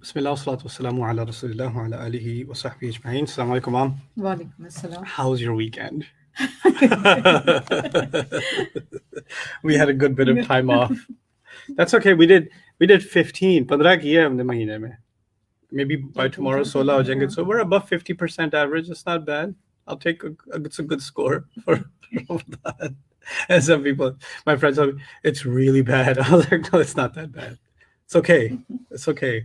بسم الله والصلاة والسلام على رسول الله وعلى آله وصحبه أجمعين. Assalamu alaikum, Mom. Walaikum assalam. How was your weekend? We had a good bit of time off. That's okay. We did 15. 15 kiye humne mahine mein. Maybe by tomorrow 16 ho jayenge. So we're above 50% average. It's not bad. I'll take it's a good score for Ramadan. And some people, my friends tell me, it's really bad. I was like, no, it's not that bad. It's okay. It's okay.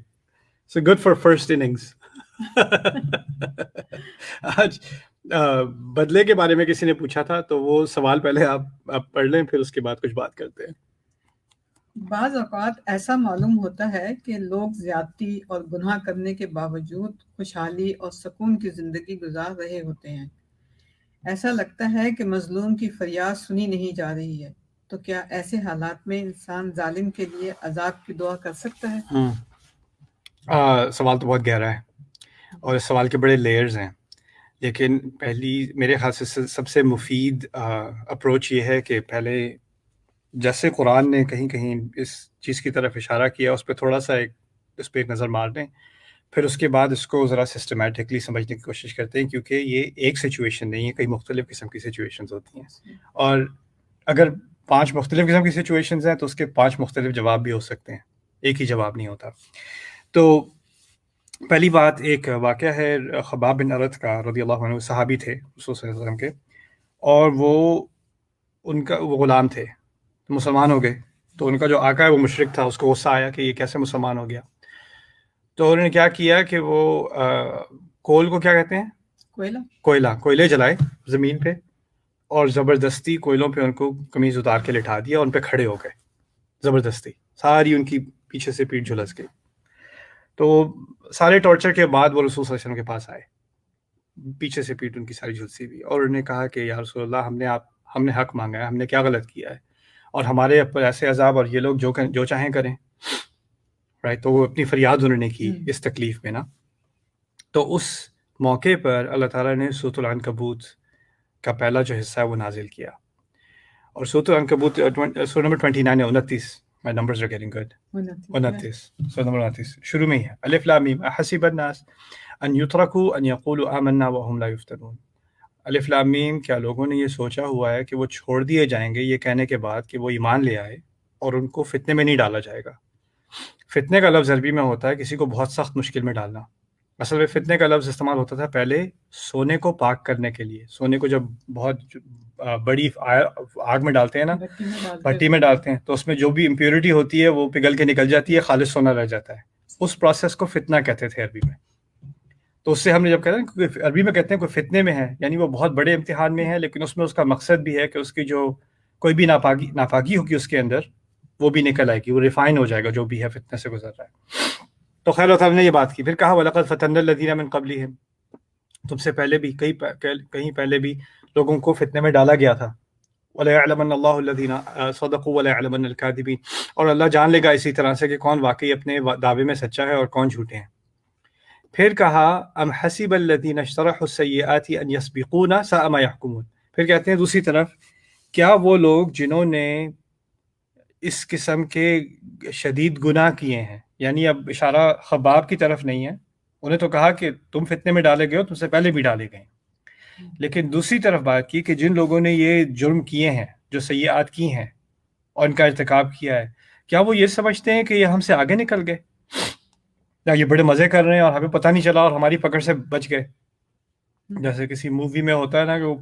So good for first innings. آج بدلے کے بارے میں کسی نے پوچھا تھا تو وہ سوال پہلے آپ پڑھ لیں پھر اس کے بعد کچھ بات کرتے ہیں. بعض اوقات ایسا معلوم ہوتا ہے کہ لوگ زیادتی اور گناہ کرنے کے باوجود خوشحالی اور سکون کی زندگی گزار رہے ہوتے ہیں. ایسا لگتا ہے کہ مظلوم کی فریاد سنی نہیں جا رہی ہے. تو کیا ایسے حالات میں انسان ظالم کے لیے عذاب کی دعا کر سکتا ہے؟ سوال تو بہت گہرا ہے اور اس سوال کے بڑے لیئرز ہیں، لیکن پہلی میرے خیال سے سب سے مفید اپروچ یہ ہے کہ پہلے جیسے قرآن نے کہیں کہیں اس چیز کی طرف اشارہ کیا اس پہ تھوڑا سا اس پہ ایک نظر مار دیں، پھر اس کے بعد اس کو ذرا سسٹمیٹکلی سمجھنے کی کوشش کرتے ہیں، کیونکہ یہ ایک سچویشن نہیں ہے، کئی مختلف قسم کی سچویشنز ہوتی ہیں، اور اگر 5 مختلف قسم کی سچویشنز ہیں تو اس کے 5 مختلف جواب بھی ہو سکتے ہیں، ایک ہی جواب نہیں ہوتا. تو پہلی بات ایک واقعہ ہے خباب بن ارت کا رضی اللہ عنہ، صحابی تھے رسول صلی اللہ علیہ وسلم کے، اور وہ غلام تھے، مسلمان ہو گئے. تو ان کا جو آقا ہے وہ مشرک تھا، اس کو غصہ آیا کہ یہ کیسے مسلمان ہو گیا. تو انہوں نے کیا کیا کہ وہ کول کو کیا کہتے ہیں، کوئلے جلائے زمین پہ اور زبردستی کوئلوں پہ ان کو قمیض اتار کے لٹھا دیا، ان پہ کھڑے ہو گئے زبردستی، ساری ان کی پیچھے سے پیٹھ جھلس گئی. تو سارے ٹارچر کے بعد وہ رسول صلی اللہ علیہ وسلم کے پاس آئے، پیچھے سے پیٹ ان کی ساری جھلسی بھی، اور انہوں نے کہا کہ یا رسول اللہ، ہم نے حق مانگا ہے، ہم نے کیا غلط کیا ہے، اور ہمارے اوپر ایسے عذاب، اور یہ لوگ جو چاہیں کریں. رائٹ، تو وہ اپنی فریاد انہوں نے کی اس تکلیف میں نا. تو اس موقع پر اللہ تعالیٰ نے سورۃ العنکبوت کا پہلا جو حصہ ہے وہ نازل کیا، اور سورۃ العنکبوت سورہ نمبر 29 ہے، 29. My numbers are getting good. 29. سورہ نمبر 29 شروع میں ہی ہے، الف لام میم احسب الناس ان یترکوا ان یقولوا آمنا وهم لا یفتنون. الف لام میم، کیا لوگوں نے یہ سوچا ہوا ہے کہ وہ چھوڑ دیے جائیں گے یہ کہنے کے بعد کہ وہ ایمان لے آئے اور ان کو فتنے میں نہیں ڈالا جائے گا. فتنے کا لفظ عربی میں ہوتا ہے کسی کو بہت سخت مشکل میں ڈالنا. اصل میں فتنے کا لفظ استعمال ہوتا تھا پہلے سونے کو پاک کرنے کے لیے. سونے کو جب بہت بڑی آگ میں ڈالتے ہیں نا، بھٹی میں ڈالتے ہیں، تو اس میں جو بھی امپیورٹی ہوتی ہے وہ پگھل کے نکل جاتی ہے، خالص سونا رہ جاتا ہے. اس پروسیس کو فتنہ کہتے تھے عربی میں. تو اس سے ہم نے جب کہتے ہیں کہ عربی میں کہتے ہیں کوئی فتنے میں ہے، یعنی وہ بہت بڑے امتحان میں ہے، لیکن اس میں اس کا مقصد بھی ہے کہ اس کی جو کوئی بھی ناپاکی ہوگی اس کے اندر وہ بھی نکل آئے گی، وہ ریفائن ہو جائے گا جو بھی ہے فتنے سے گزر رہا ہے. تو خیر اللہ تعالیٰ نے یہ بات کی، پھر کہا وَلَقَدْ فَتَنَّا الَّذِينَ مِن قَبْلِهِمْ، تم سے پہلے بھی کہیں پہلے بھی لوگوں کو فتنے میں ڈالا گیا تھا. وَلَيَعْلَمَنَّ اللَّهُ الَّذِينَ صَدَقُوا وَلَيَعْلَمَنَّ الْكَاذِبِينَ، اور اللہ جان لے گا اسی طرح سے کہ کون واقعی اپنے دعوے میں سچا ہے اور کون جھوٹے ہیں. پھر کہا ام حسب الذین اجترحوا السیئات ان یسبقونا ساء ما یحکمون. پھر کہتے ہیں دوسری طرف، کیا وہ لوگ جنہوں نے اس قسم کے شدید گناہ کیے ہیں، یعنی اب اشارہ خباب کی طرف نہیں ہے، انہیں تو کہا کہ تم فتنے میں ڈالے گئے ہو، تم سے پہلے بھی ڈالے گئے، لیکن دوسری طرف بات کی کہ جن لوگوں نے یہ جرم کیے ہیں، جو سیئات کی ہیں اور ان کا ارتکاب کیا ہے، کیا وہ یہ سمجھتے ہیں کہ یہ ہم سے آگے نکل گئے، یا یہ بڑے مزے کر رہے ہیں اور ہمیں پتہ نہیں چلا اور ہماری پکڑ سے بچ گئے. جیسے کسی مووی میں ہوتا ہے نا کہ وہ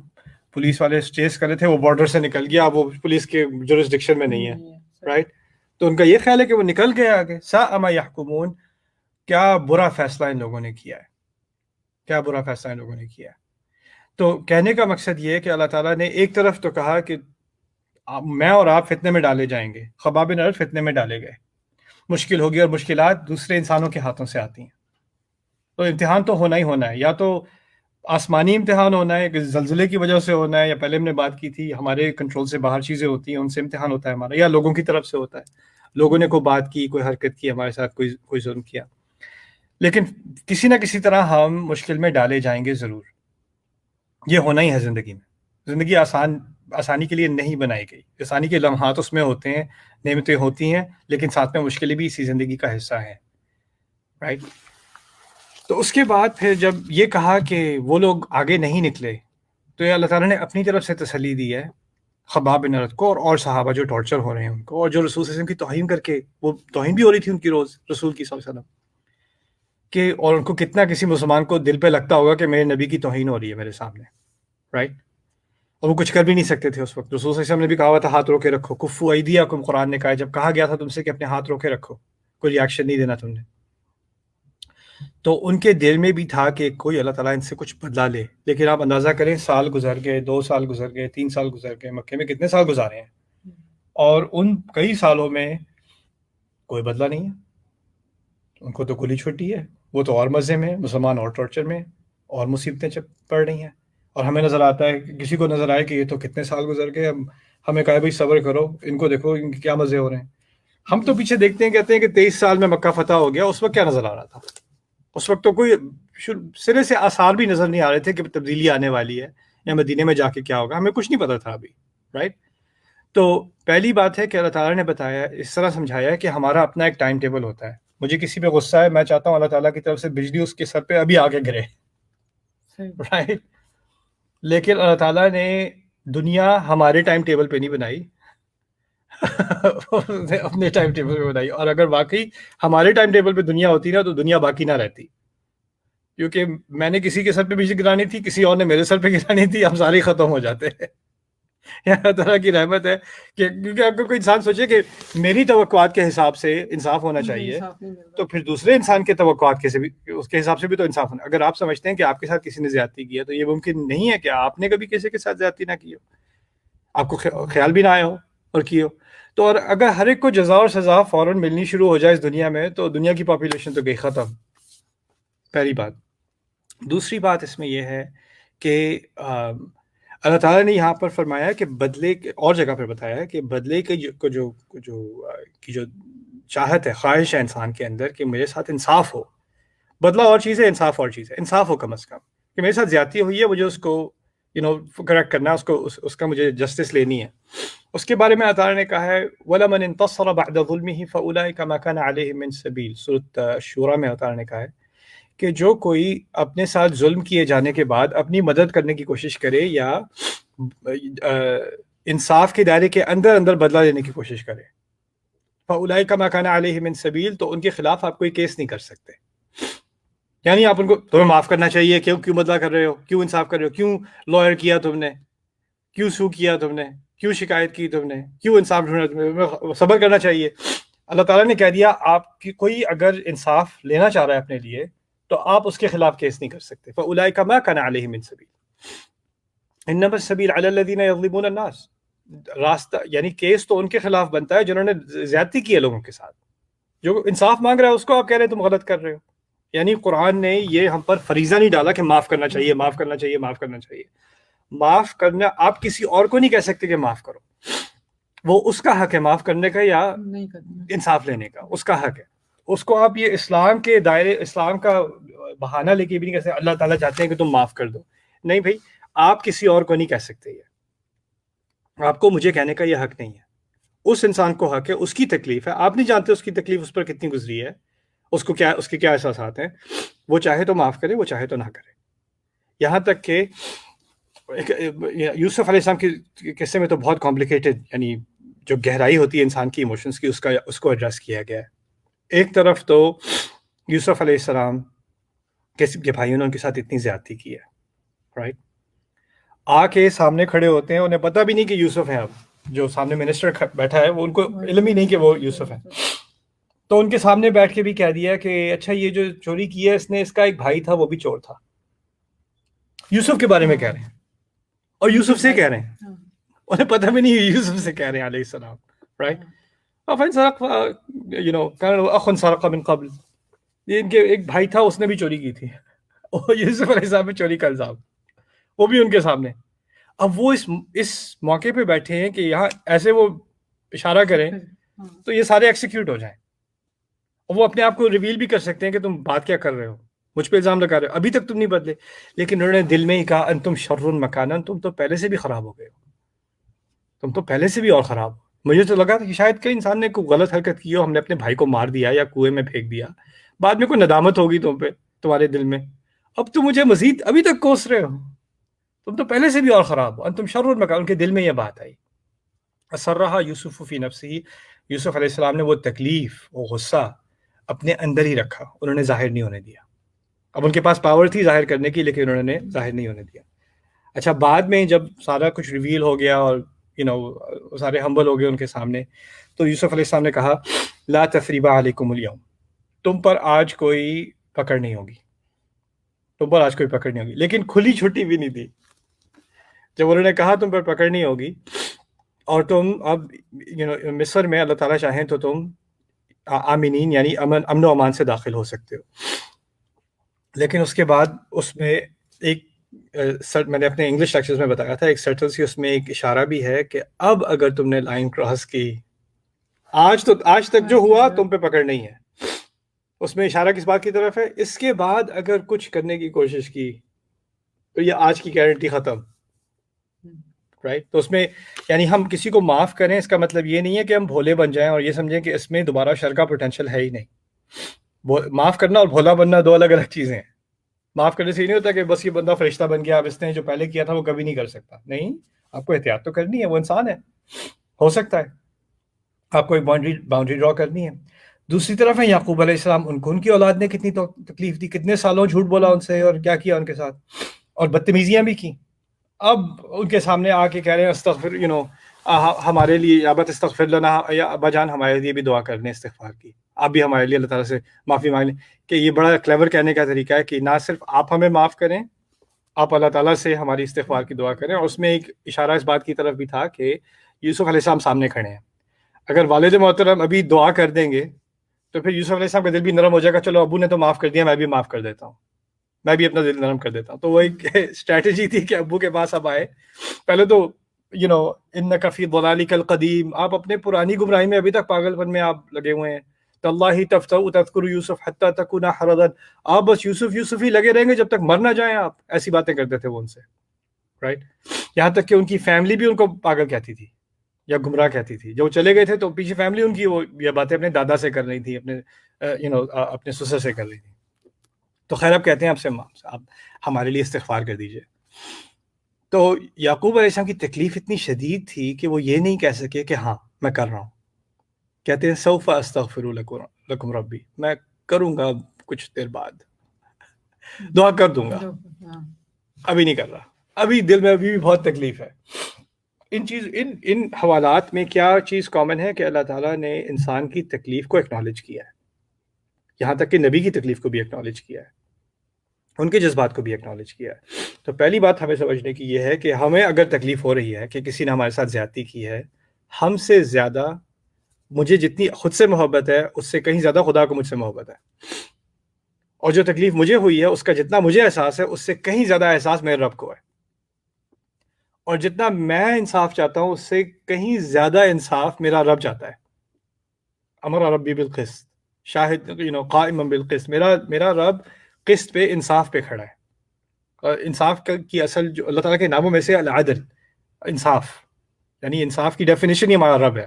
پولیس والے چیز کر رہے تھے، وہ بارڈر سے نکل گیا، اب وہ پولیس کے جورسڈکشن میں نہیں ہے، رائٹ. تو ان کا یہ خیال ہے کہ وہ نکل گیا آگے. ساء ما یحکمون، کیا برا فیصلہ ان لوگوں نے کیا ہے، کیا برا فیصلہ ان لوگوں نے کیا ہے. تو کہنے کا مقصد یہ ہے کہ اللہ تعالیٰ نے ایک طرف تو کہا کہ میں اور آپ فتنے میں ڈالے جائیں گے، خباب بن ارت فتنے میں ڈالے گئے، مشکل ہوگی، اور مشکلات دوسرے انسانوں کے ہاتھوں سے آتی ہیں. تو امتحان تو ہونا ہی ہونا ہے، یا تو آسمانی امتحان ہونا ہے کہ زلزلے کی وجہ سے ہونا ہے، یا پہلے ہم نے بات کی تھی ہمارے کنٹرول سے باہر چیزیں ہوتی ہیں ان سے امتحان ہوتا ہے ہمارا، یا لوگوں کی طرف سے ہوتا ہے، لوگوں نے کوئی بات کی، کوئی حرکت کی ہمارے ساتھ، کوئی ظلم کیا. لیکن کسی نہ کسی طرح ہم مشکل میں ڈالے جائیں گے ضرور. یہ ہونا ہی ہے زندگی میں. زندگی آسانی کے لیے نہیں بنائی گئی. آسانی کے لمحات اس میں ہوتے ہیں، نعمتیں ہوتی ہیں، لیکن ساتھ میں مشکلیں بھی اسی زندگی کا حصہ ہیں. رائٹ. تو اس کے بعد پھر جب یہ کہا کہ وہ لوگ آگے نہیں نکلے تو یہ اللہ تعالیٰ نے اپنی طرف سے تسلی دی ہے خباب بن ارد کو اور صحابہ جو ٹارچر ہو رہے ہیں ان کو، اور جو رسول صلی اللہ علیہ وسلم کی توہین کر کے، وہ توہین بھی ہو رہی تھی ان کی روز رسول کی صلی اللہ علیہ وسلم کہ، اور ان کو کتنا کسی مسلمان کو دل پہ لگتا ہوگا کہ میرے نبی کی توہین ہو رہی ہے میرے سامنے، رائٹ. اور وہ کچھ کر بھی نہیں سکتے تھے اس وقت. رسول صلی اللہ علیہ وسلم نے بھی کہا ہوا تھا ہاتھ روکے رکھو، کفو ایدیکم، قرآن نے کہا ہے جب کہا گیا تھا تم سے کہ اپنے ہاتھ روکے رکھو، کوئی ریاکشن نہیں دینا تم نے. تو ان کے دل میں بھی تھا کہ کوئی اللہ تعالیٰ ان سے کچھ بدلا لے. لیکن آپ اندازہ کریں، سال گزر گئے، 2 سال گزر گئے، 3 سال گزر گئے، مکے میں کتنے سال گزارے ہیں، اور ان کئی سالوں میں کوئی بدلا نہیں ہے. ان کو تو گولی چھٹی ہے، وہ تو اور مزے میں، مسلمان اور ٹارچر میں، اور مصیبتیں پڑ رہی ہیں. اور ہمیں نظر آتا ہے، کسی کو نظر آئے کہ یہ تو کتنے سال گزر گئے، ہمیں کہا بھائی صبر کرو، ان کو دیکھو ان کے کیا مزے ہو رہے ہیں. ہم تو پیچھے دیکھتے ہیں، کہتے ہیں کہ 23 سال میں مکہ فتح ہو گیا. اس وقت کیا نظر آ رہا تھا؟ اس وقت تو کوئی سرے سے آثار بھی نظر نہیں آ رہے تھے کہ تبدیلی آنے والی ہے یا مدینے میں جا کے کیا ہوگا. ہمیں کچھ نہیں پتا تھا ابھی، رائٹ. تو پہلی بات ہے کہ اللہ تعالیٰ نے بتایا، اس طرح سمجھایا کہ ہمارا اپنا ایک ٹائم ٹیبل ہوتا ہے. مجھے کسی پہ غصہ ہے، میں چاہتا ہوں اللہ تعالیٰ کی طرف سے بجلی اس کے سر پہ ابھی آ کے گرے، رائٹ. لیکن اللہ تعالیٰ نے دنیا ہمارے ٹائم ٹیبل پہ نہیں بنائی، اپنے ٹائم ٹیبل پہ بنائی. اور اگر واقعی ہمارے ٹائم ٹیبل پہ دنیا ہوتی نا تو دنیا باقی نہ رہتی، کیونکہ میں نے کسی کے سر پہ بجلی گرانی تھی، کسی اور نے میرے سر پہ گرانی تھی، ہم سارے ختم ہو جاتے ہیں. اللہ تعالیٰ کی رحمت ہے کہ کیونکہ اگر کوئی انسان سوچے کہ میری توقعات کے حساب سے انصاف ہونا چاہیے، تو پھر دوسرے انسان کے توقعات کے بھی، اس کے حساب سے بھی تو انصاف ہونا. اگر آپ سمجھتے ہیں کہ آپ کے ساتھ کسی نے زیادتی کی ہے تو یہ ممکن نہیں ہے کہ آپ نے کبھی کسی کے ساتھ زیادتی نہ کی ہو، آپ کو خیال بھی نہ آیا ہو اور کی ہو. تو اور اگر ہر ایک کو جزا اور سزا فوراً ملنی شروع ہو جائے اس دنیا میں تو دنیا کی پاپولیشن تو گئی ختم، پہلی بات. دوسری بات اس میں یہ ہے کہ اللہ تعالیٰ نے یہاں پر فرمایا کہ بدلے، اور جگہ پر بتایا ہے کہ بدلے کی جو چاہت ہے، خواہش ہے انسان کے اندر کہ میرے ساتھ انصاف ہو. بدلہ اور چیز ہے، انصاف اور چیز ہے. انصاف ہو کم از کم کہ میرے ساتھ زیادتی ہوئی ہے، مجھے اس کو کریکٹ کرنا ہے، اس کا مجھے جسٹس لینی ہے. اس کے بارے میں اللہ تعالیٰ نے کہا ہے وَلَمَنِ انتصر بعد ظلمه فَأُولَئِكَ مَا كَانَ عَلَيْهِم مِّن سَبِيلٍ. سورۃ شورى میں اللہ تعالیٰ نے کہا ہے کہ جو کوئی اپنے ساتھ ظلم کیے جانے کے بعد اپنی مدد کرنے کی کوشش کرے یا انصاف کے دائرے کے اندر بدلہ لینے کی کوشش کرے، فَأُولَئِكَ مَا كَانَ عَلَيْهِم مِّن سَبِيلٍ، تو ان کے خلاف آپ کوئی کیس نہیں کر سکتے. یعنی آپ ان کو، تمہیں معاف کرنا چاہیے، کیوں بدلہ کر رہے ہو، کیوں انصاف کر رہے ہو، کیوں لائر کیا تم نے، کیوں سو کیا تم نے، کیوں شکایت کی تم نے، کیوں انصاف ڈھونڈا تم نے، صبر کرنا چاہیے. اللہ تعالیٰ نے کہہ دیا آپ کی کوئی اگر انصاف لینا چاہ رہا ہے اپنے لیے تو آپ اس کے خلاف کیس نہیں کر سکتے. فَأُولَئِكَ مَا كَانَ عَلَيْهِم مِّن سَبِيلٍ إِنَّمَا السَّبِيلُ عَلَى الَّذِينَ يَظْلِمُونَ النَّاسَ. راستہ یعنی کیس تو ان کے خلاف بنتا ہے جنہوں نے زیادتی کی ہے لوگوں کے ساتھ. جو انصاف مانگ رہا ہے اس کو آپ کہہ رہے ہیں تم غلط کر رہے ہو. یعنی قرآن نے یہ ہم پر فریضہ نہیں ڈالا کہ معاف کرنا چاہیے، معاف کرنا چاہیے، معاف کرنا چاہیے. معاف کرنا آپ کسی اور کو نہیں کہہ سکتے کہ معاف کرو، وہ اس کا حق ہے معاف کرنے کا یا انصاف لینے کا، اس کا حق ہے. اس کو آپ یہ اسلام کے دائرے، اسلام کا بہانہ لے کے بھی نہیں کہہ سکتے اللہ تعالیٰ چاہتے ہیں کہ تم معاف کر دو. نہیں بھائی، آپ کسی اور کو نہیں کہہ سکتے، یہ آپ کو مجھے کہنے کا یہ حق نہیں ہے. اس انسان کو حق ہے، اس کی تکلیف ہے، آپ نہیں جانتے اس کی تکلیف اس پر کتنی گزری ہے، اس کو کیا، اس کے کیا احساسات ہیں. وہ چاہے تو معاف کرے، وہ چاہے تو نہ کرے. یہاں تک کہ یوسف علیہ السلام کے قصے میں تو بہت کمپلیکیٹڈ، یعنی جو گہرائی ہوتی ہے انسان کی ایموشنز کی، اس کو ایڈریس کیا گیا ہے. ایک طرف تو یوسف علیہ السلام کے بھائیوں نے ان کے ساتھ اتنی زیادتی کی ہے، رائٹ. آ کے سامنے کھڑے ہوتے ہیں، انہیں پتہ بھی نہیں کہ یوسف ہیں. اب جو سامنے منسٹر بیٹھا ہے وہ ان کو علم ہی نہیں کہ وہ یوسف ہیں. تو ان کے سامنے بیٹھ کے بھی کہہ دیا کہ اچھا یہ جو چوری کی ہے اس نے، اس کا ایک بھائی تھا وہ بھی چور تھا. یوسف کے بارے میں کہہ رہے ہیں اور یوسف سے کہہ رہے ہیں، انہیں پتہ بھی نہیں یوسف سے کہہ رہے ہیں علیہ السلام، رائٹ. فَإِنْ سَرَقَ كَانَ لَهُ أَخٌ سَرَقَ مِنْ قَبْلُ. یہ ان کے ایک بھائی تھا، اس نے بھی چوری کی تھی، اور یوسف علیہ السلام نے چوری کا الزام، وہ بھی ان کے سامنے. اب وہ اس موقع پہ بیٹھے ہیں کہ یہاں ایسے وہ اشارہ کریں تو یہ سارے ایکسیکیوٹ ہو جائیں، اور وہ اپنے آپ کو ریویل بھی کر سکتے ہیں کہ تم بات کیا کر رہے ہو، مجھ پہ الزام لگا رہے ہو، ابھی تک تم نہیں بدلے. لیکن انہوں نے دل میں ہی کہا انتم شر مکانا، تم تو پہلے سے بھی خراب ہو گئے ہو، تم تو پہلے سے بھی اور خراب ہو. مجھے تو لگا تھا کہ شاید کئی انسان نے کوئی غلط حرکت کی ہو، ہم نے اپنے بھائی کو مار دیا یا کنویں میں پھینک دیا، بعد میں کوئی ندامت ہوگی تم پہ تمہارے دل میں، اب تم مجھے مزید ابھی تک کوس رہے ہو، تم تو پہلے سے بھی اور خراب ہو، انتم شر المکان. ان کے دل میں یہ بات آئی. اسرہا یوسف فی نفسہ، یوسف علیہ السلام نے وہ تکلیف، وہ غصہ اپنے اندر ہی رکھا، انہوں نے ظاہر نہیں ہونے دیا. اب ان کے پاس پاور تھی ظاہر کرنے کی، لیکن انہوں نے ظاہر نہیں ہونے دیا. اچھا بعد میں جب سارا کچھ ریویل ہو گیا اور سارے ہمبل ہو گئے ان کے سامنے، تو یوسف علیہ السلام نے کہا لا تثریب علیکم الیوم، تم پر آج کوئی پکڑ نہیں ہوگی، تم پر آج کوئی پکڑ نہیں ہوگی. لیکن کھلی چھٹی بھی نہیں دی. جب انہوں نے کہا تم پر پکڑ نہیں ہوگی اور تم اب مصر میں اللہ تعالیٰ چاہیں تو تم آمینین یعنی امن و امان سے داخل ہو سکتے ہو. لیکن اس کے بعد اس میں ایک میں نے اپنے انگلش لیکچرز میں بتایا تھا، ایک سرٹل سی اس میں ایک اشارہ بھی ہے کہ اب اگر تم نے لائن کراس کی، آج تک جو ہوا تم پہ پکڑ نہیں ہے. اس میں اشارہ کس بات کی طرف ہے؟ اس کے بعد اگر کچھ کرنے کی کوشش کی تو یہ آج کی گارنٹی ختم. رائٹ؟ تو اس میں یعنی ہم کسی کو معاف کریں، اس کا مطلب یہ نہیں ہے کہ ہم بھولے بن جائیں اور یہ سمجھیں کہ اس میں دوبارہ شر کا پوٹینشیل ہے ہی نہیں. معاف کرنا اور بھولا بننا دو الگ الگ چیزیں ہیں. معاف کرنے سے یہ نہیں ہوتا کہ بس یہ بندہ فرشتہ بن گیا، اب اس نے جو پہلے کیا تھا وہ کبھی نہیں کر سکتا. نہیں، آپ کو احتیاط تو کرنی ہے، وہ انسان ہے، ہو سکتا ہے. آپ کو ایک باؤنڈری ڈرا کرنی ہے. دوسری طرف ہے یعقوب علیہ السلام، ان کی اولاد نے کتنی تکلیف دی، کتنے سالوں جھوٹ بولا ان سے اور کیا کیا ان کے ساتھ، اور بدتمیزیاں بھی کی. اب ان کے سامنے آ کے کہہ رہے ہیں استغفر ہمارے لیے یا بت استغفر لنا، یا ابا جان ہمارے لیے بھی دعا کر لیں استغفار کی، آپ بھی ہمارے لیے اللہ تعالیٰ سے معافی مانگ لیں. کہ یہ بڑا کلیور کہنے کا طریقہ ہے کہ نہ صرف آپ ہمیں معاف کریں، آپ اللہ تعالیٰ سے ہماری استغفار کی دعا کریں. اور اس میں ایک اشارہ اس بات کی طرف بھی تھا کہ یوسف علیہ السلام سامنے کھڑے ہیں، اگر والد محترم ابھی دعا کر دیں گے تو پھر یوسف علیہ السلام کا دل بھی نرم ہو جائے گا، چلو ابو نے تو معاف کر دیا، میں بھی معاف کر دیتا ہوں، میں بھی اپنا دل نرم کر دیتا ہوں. تو وہ ایک اسٹریٹجی تھی کہ ابو کے پاس اب آئے. پہلے تو انک فی ضلالک القدیم، آپ اپنے پرانی گمراہی میں ابھی تک پاگل پن میں آپ لگے ہوئے ہیں. تاللہ تفتأ تذکر یوسف حتی تکون حرضا، آپ بس یوسف ہی لگے رہیں گے جب تک مر نہ جائیں. آپ ایسی باتیں کرتے تھے وہ ان سے، رائٹ؟ یہاں تک کہ ان کی فیملی بھی ان کو پاگل کہتی تھی یا گمراہ کہتی تھی. جو چلے گئے تھے تو پیچھے فیملی ان کی وہ یہ باتیں اپنے دادا سے کر رہی تھی، اپنے سسر سے کر رہی تھی. تو خیر اب کہتے ہیں آپ ہمارے لیے استغفار کر دیجئے. تو یعقوب علیہ السلام کی تکلیف اتنی شدید تھی کہ وہ یہ نہیں کہہ سکے کہ ہاں میں کر رہا ہوں. کہتے ہیں سوف استغفر لکم ربی، میں کروں گا کچھ دیر بعد، دعا کر دوں گا، ابھی نہیں کر رہا، ابھی دل میں ابھی بھی بہت تکلیف ہے. ان حوالات میں کیا چیز کامن ہے کہ اللہ تعالیٰ نے انسان کی تکلیف کو ایکنالج کیا ہے، یہاں تک کہ نبی کی تکلیف کو بھی ایکنالج کیا ہے، ان کے جذبات کو بھی ایکنالج کیا ہے. تو پہلی بات ہمیں سمجھنے کی یہ ہے کہ ہمیں اگر تکلیف ہو رہی ہے کہ کسی نے ہمارے ساتھ زیادتی کی ہے، ہم سے زیادہ مجھے جتنی خود سے محبت ہے اس سے کہیں زیادہ خدا کو مجھ سے محبت ہے. اور جو تکلیف مجھے ہوئی ہے اس کا جتنا مجھے احساس ہے اس سے کہیں زیادہ احساس میرے رب کو ہے. اور جتنا میں انصاف چاہتا ہوں اس سے کہیں زیادہ انصاف میرا رب چاہتا ہے. امر ربی بالقسط شاہد قائم بالقسط، میرا رب قسط پہ انصاف پہ کھڑا ہے. اور انصاف کی اصل جو اللہ تعالیٰ کے ناموں میں سے العدل، انصاف، یعنی انصاف کی ڈیفینیشن ہی ہمارا رب ہے.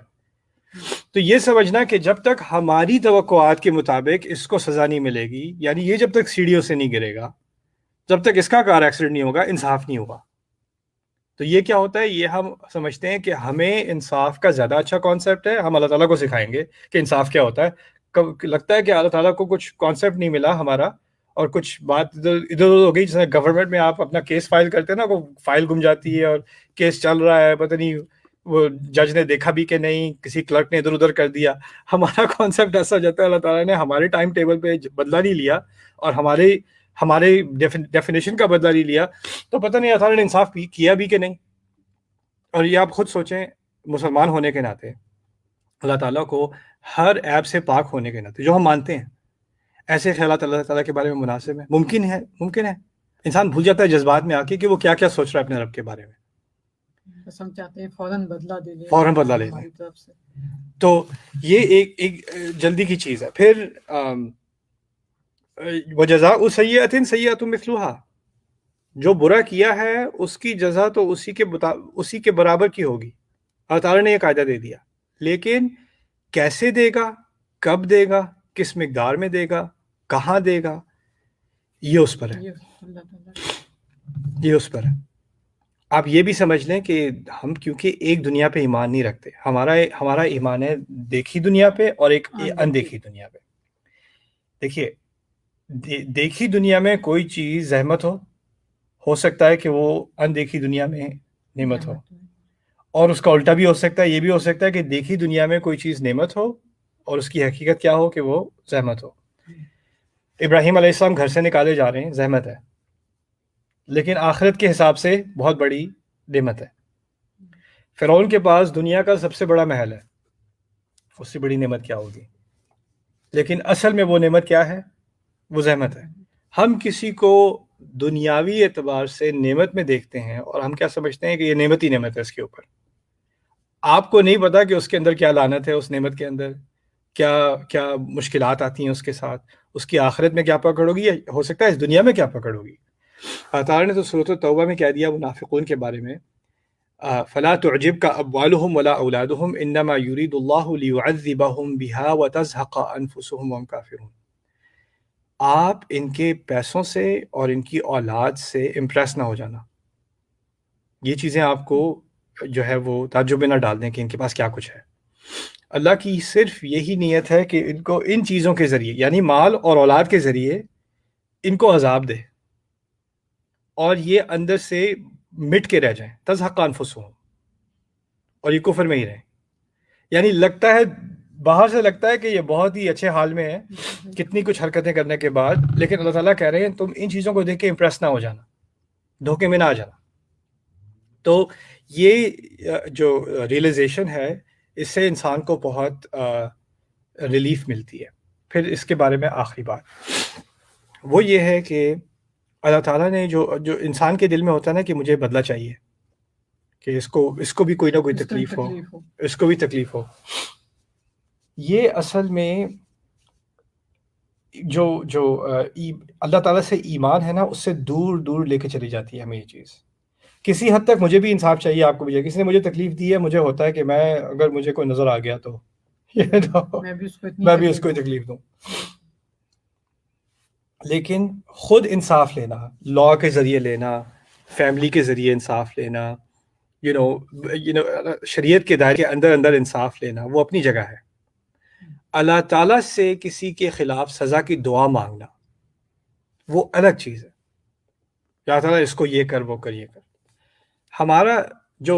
تو یہ سمجھنا کہ جب تک ہماری توقعات کے مطابق اس کو سزا نہیں ملے گی، یعنی یہ جب تک سیڑھیوں سے نہیں گرے گا، جب تک اس کا کار ایکسیڈنٹ نہیں ہوگا، انصاف نہیں ہوگا. تو یہ کیا ہوتا ہے؟ یہ ہم سمجھتے ہیں کہ ہمیں انصاف کا زیادہ اچھا کانسیپٹ ہے، ہم اللہ تعالیٰ کو سکھائیں گے کہ انصاف کیا ہوتا ہے. لگتا ہے کہ اللہ تعالیٰ کو کچھ کانسیپٹ نہیں ملا ہمارا، اور کچھ بات ادھر ہو گئی. جیسے گورنمنٹ میں آپ اپنا کیس فائل کرتے ہیں نا، وہ فائل گم جاتی ہے اور کیس چل رہا ہے، پتہ نہیں وہ جج نے دیکھا بھی کہ نہیں، کسی کلرک نے ادھر ادھر کر دیا. ہمارا کانسیپٹ ایسا ہو جاتا ہے اللہ تعالیٰ نے ہمارے ٹائم ٹیبل پہ بدلہ نہیں لیا اور ہمارے ڈیفینیشن کا بدلہ نہیں لیا، تو پتہ نہیں اللہ تعالیٰ نے انصاف کیا بھی کہ نہیں. اور یہ آپ خود سوچیں، مسلمان ہونے کے ناطے اللہ تعالیٰ کو ہر عیب سے پاک ہونے کے ناطے جو ہم مانتے ہیں، ایسے خیالات اللہ تعالیٰ کے بارے میں مناسب ہیں؟ ممکن ہے. انسان بھول جاتا ہے جذبات میں آ کے کہ وہ کیا کیا سوچ رہا ہے اپنے رب کے بارے میں. بس ہم چاہتے ہیں فوراً بدلہ دے دیں، فوراً بدلہ لے لیں. تو یہ ایک جلدی کی چیز ہے. پھر وجزاء سیئۃ سیئۃ مثلھا، جو برا کیا ہے اس کی جزا تو اسی کے برابر کی ہوگی. اللہ تعالیٰ نے یہ قاعدہ دے دیا، لیکن کیسے دے گا، کب دے گا، کس مقدار میں دے گا، کہاں دے گا یہ اس پر ہے، یہ اللہ تعالیٰ یہ اس پر ہے۔ آپ یہ بھی سمجھ لیں کہ ہم کیونکہ ایک دنیا پہ ایمان نہیں رکھتے، ہمارا ایمان ہے دیکھی دنیا پہ اور ایک اندیکھی دنیا پہ۔ دیکھیے دیکھی دنیا میں کوئی چیز زحمت ہو سکتا ہے کہ وہ اندیکھی دنیا میں نعمت ہو، اور اس کا الٹا بھی ہو سکتا ہے، یہ بھی ہو سکتا ہے کہ دیکھی دنیا میں کوئی چیز نعمت ہو اور اس کی حقیقت کیا ہو کہ وہ زحمت ہو۔ ابراہیم علیہ السلام گھر سے نکالے جا رہے ہیں، زحمت ہے، لیکن آخرت کے حساب سے بہت بڑی نعمت ہے۔ فرعون کے پاس دنیا کا سب سے بڑا محل ہے، اس سے بڑی نعمت کیا ہوگی؟ لیکن اصل میں وہ نعمت کیا ہے؟ وہ زحمت ہے۔ ہم کسی کو دنیاوی اعتبار سے نعمت میں دیکھتے ہیں اور ہم کیا سمجھتے ہیں کہ یہ نعمت ہی نعمت ہے اس کے اوپر۔ آپ کو نہیں پتا کہ اس کے اندر کیا لعنت ہے، اس نعمت کے اندر کیا مشکلات آتی ہیں اس کے ساتھ، اس کی آخرت میں کیا پکڑ ہوگی، یا ہو سکتا ہے اس دنیا میں کیا پکڑ ہوگی۔ اللہ تعالیٰ نے تو سورۃ التوبہ میں کہہ دیا منافقون کے بارے میں، فلا تعجبک اموالهم ولا اولادهم انما يريد الله ليعذبهم بها وتزهق انفسهم وهم کافرون۔ آپ ان کے پیسوں سے اور ان کی اولاد سے امپریس نہ ہو جانا، یہ چیزیں آپ کو جو ہے وہ تعجب میں نہ ڈال دیں کہ ان کے پاس کیا کچھ ہے۔ اللہ کی صرف یہی نیت ہے کہ ان کو ان چیزوں کے ذریعے، یعنی مال اور اولاد کے ذریعے، ان کو عذاب دے اور یہ اندر سے مٹ کے رہ جائیں، تزہق انفسہم، اور یہ کفر میں ہی رہیں۔ یعنی لگتا ہے باہر سے لگتا ہے کہ یہ بہت ہی اچھے حال میں ہے کتنی کچھ حرکتیں کرنے کے بعد، لیکن اللہ تعالیٰ کہہ رہے ہیں تم ان چیزوں کو دیکھ کے امپریس نہ ہو جانا، دھوکے میں نہ آ جانا۔ تو یہ جو ریئلائزیشن ہے، اس سے انسان کو بہت ریلیف ملتی ہے۔ پھر اس کے بارے میں آخری بات وہ یہ ہے کہ اللہ تعالیٰ نے جو انسان کے دل میں ہوتا ہے نا کہ مجھے بدلہ چاہیے، کہ اس کو بھی کوئی نہ کوئی تکلیف ہو، اس کو بھی تکلیف ہو، یہ اصل میں جو اللہ تعالیٰ سے ایمان ہے نا، اس سے دور دور لے کے چلی جاتی ہے ہمیں یہ چیز۔ کسی حد تک مجھے بھی انصاف چاہیے، آپ کو بھی چاہیے۔ کسی نے مجھے تکلیف دی ہے، مجھے ہوتا ہے کہ اگر مجھے کوئی نظر آ گیا تو میں بھی اس کو تکلیف دوں۔ لیکن خود انصاف لینا، لاء کے ذریعے لینا، فیملی کے ذریعے انصاف لینا، شریعت کے دائرے کے اندر انصاف لینا، وہ اپنی جگہ ہے۔ اللہ تعالیٰ سے کسی کے خلاف سزا کی دعا مانگنا وہ الگ چیز ہے۔ اللہ تعالیٰ اس کو یہ کر، وہ کر، یہ کر۔ ہمارا جو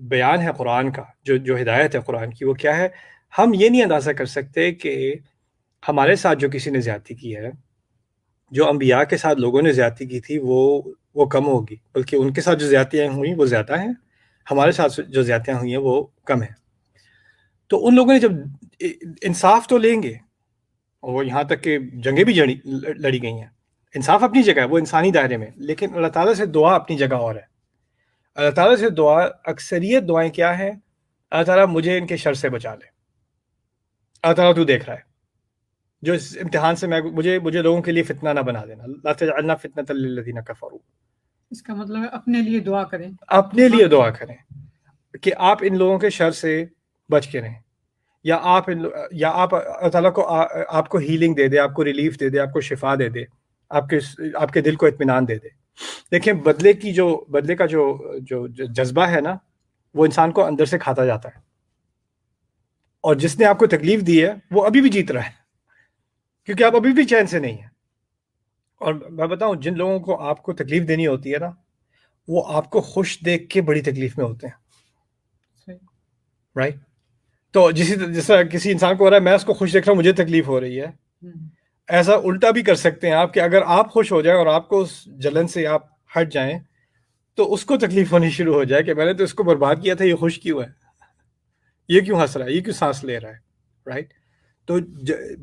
بیان ہے قرآن کا، جو ہدایت ہے قرآن کی، وہ کیا ہے؟ ہم یہ نہیں اندازہ کر سکتے کہ ہمارے ساتھ جو کسی نے زیادتی کی ہے، جو انبیاء کے ساتھ لوگوں نے زیادتی کی تھی، وہ کم ہوگی، بلکہ ان کے ساتھ جو زیادتیاں ہوئیں وہ زیادہ ہیں، ہمارے ساتھ جو زیادتیاں ہوئی ہیں وہ کم ہیں۔ تو ان لوگوں نے جب انصاف تو لیں گے، اور یہاں تک کہ جنگیں بھی لڑی گئی ہیں، انصاف اپنی جگہ ہے، وہ انسانی دائرے میں، لیکن اللہ تعالیٰ سے دعا اپنی جگہ اور ہے۔ اللہ تعالیٰ سے دعا، اکثریت دعائیں کیا ہیں؟ اللہ تعالیٰ مجھے ان کے شر سے بچا لے، اللہ تعالیٰ تو دیکھ رہا ہے، جو اس امتحان سے مجھے لوگوں کے لیے فتنہ نہ بنا دینا، لا تجعلنا فتنة للذین کفروا۔ اس کا مطلب ہے اپنے لیے دعا کریں، اپنے لیے دعا کریں کہ آپ ان لوگوں کے شر سے بچ کے رہیں، یا آپ اللہ تعالیٰ کو آپ کو ہیلنگ دے دے، آپ کو ریلیف دے دے، آپ کو شفا دے دے، آپ کے دل کو اطمینان دے دے۔ دیکھیں بدلے کا جو جذبہ ہے نا، وہ انسان کو اندر سے کھاتا جاتا ہے، اور جس نے آپ کو تکلیف دی ہے وہ ابھی بھی جیت رہا ہے، کیونکہ آپ ابھی بھی چین سے نہیں ہیں۔ اور میں بتاؤں، جن لوگوں کو آپ کو تکلیف دینی ہوتی ہے نا، وہ آپ کو خوش دیکھ کے بڑی تکلیف میں ہوتے ہیں، رائٹ؟ تو جیسا کسی انسان کو ہو رہا ہے میں اس کو خوش دیکھ رہا ہوں، مجھے تکلیف ہو رہی ہے، ایسا الٹا بھی کر سکتے ہیں آپ کہ اگر آپ خوش ہو جائیں اور آپ کو اس جلن سے آپ ہٹ جائیں تو اس کو تکلیف ہونی شروع ہو جائے کہ میں نے تو اس کو برباد کیا تھا، یہ خوش کیوں ہے، یہ کیوں ہنس رہا ہے، یہ کیوں سانس لے رہا ہے، رائٹ؟ تو